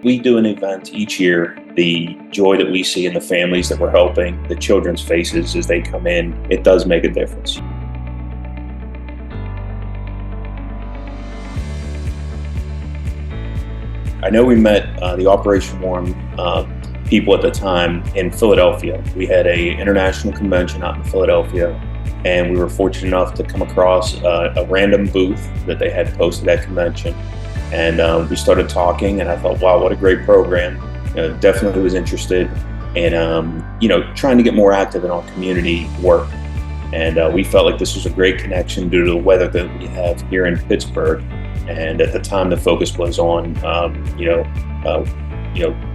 We do an event each year. The joy that we see in the families that we're helping, the children's faces as they come in, it does make a difference. I know we met the Operation Warm people at the time in Philadelphia. We had an international convention out in Philadelphia, and we were fortunate enough to come across a random booth that they had posted at convention. And we started talking, and I thought, wow, what a great program. Definitely was interested in trying to get more active in our community work. And we felt like this was a great connection due to the weather that we have here in Pittsburgh. And at the time, the focus was on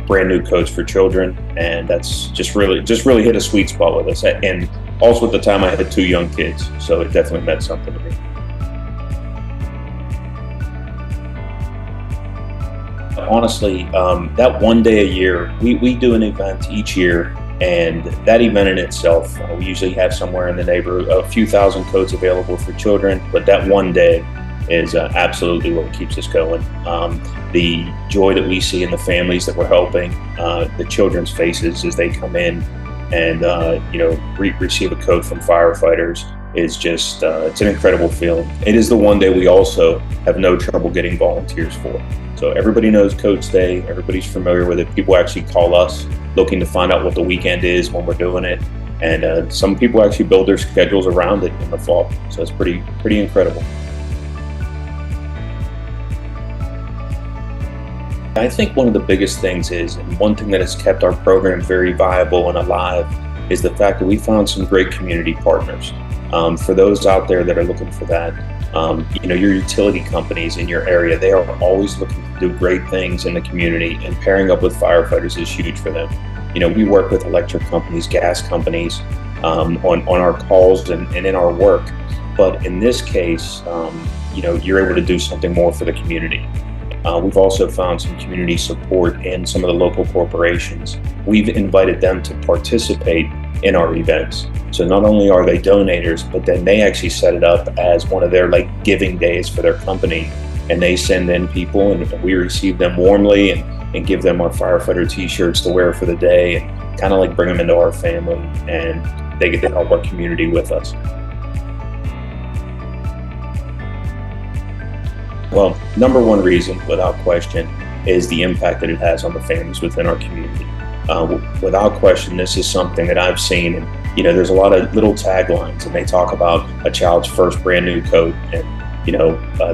brand new coats for children, and that's just really hit a sweet spot with us. And also at the time, I had 2 young kids, so it definitely meant something to me. Honestly, that one day a year, we do an event each year, and that event in itself, we usually have somewhere in the neighborhood a few thousand coats available for children, but that one day is absolutely what keeps us going. The joy that we see in the families that we're helping, the children's faces as they come in and receive a coat from firefighters is just it's an incredible feeling. It is the one day we also have no trouble getting volunteers for. So everybody knows Coats Day, everybody's familiar with it. People actually call us looking to find out what the weekend is when we're doing it, and some people actually build their schedules around it in the fall. So it's pretty incredible. I think one of the biggest things is, and one thing that has kept our program very viable and alive, is the fact that we found some great community partners. For those out there that are looking for that, your utility companies in your area, they are always looking to do great things in the community, and pairing up with firefighters is huge for them. We work with electric companies, gas companies on our calls and in our work. But in this case, you're able to do something more for the community. We've also found some community support in some of the local corporations. We've invited them to participate in our events. So not only are they donators, but then they actually set it up as one of their giving days for their company. And they send in people, and we receive them warmly and give them our firefighter t-shirts to wear for the day, and kind of bring them into our family, and they get to help our community with us. Well, number one reason, without question, is the impact that it has on the families within our community. Without question, this is something that I've seen, and there's a lot of little taglines, and they talk about a child's first brand new coat, and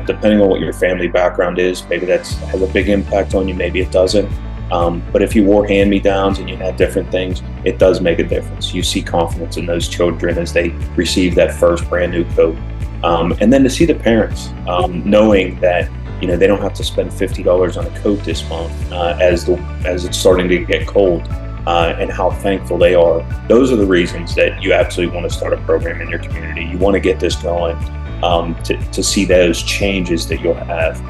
depending on what your family background is, maybe that has a big impact on you, maybe it doesn't. But if you wore hand-me-downs and you had different things, it does make a difference. You see confidence in those children as they receive that first brand new coat. And then to see the parents knowing that they don't have to spend $50 on a coat this month as it's starting to get cold, and how thankful they are. Those are the reasons that you absolutely want to start a program in your community. You want to get this going to see those changes that you'll have.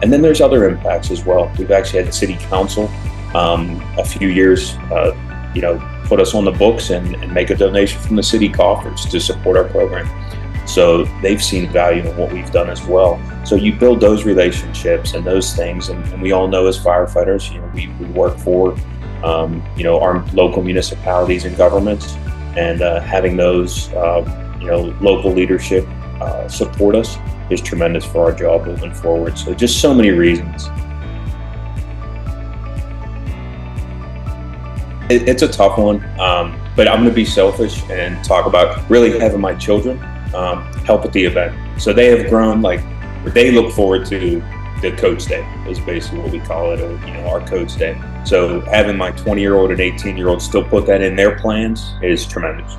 And then there's other impacts as well. We've actually had city council a few years put us on the books and make a donation from the city coffers to support our program. So they've seen value in what we've done as well. So you build those relationships and those things, and we all know as firefighters, we work for our local municipalities and governments, and having those local leadership support us is tremendous for our job moving forward. So just so many reasons. It's a tough one, but I'm going to be selfish and talk about really having my children help at the event. So they have grown, they look forward to the Coats Day is basically what we call it, or our Coats Day. So having my 20-year-old and 18-year-old still put that in their plans is tremendous.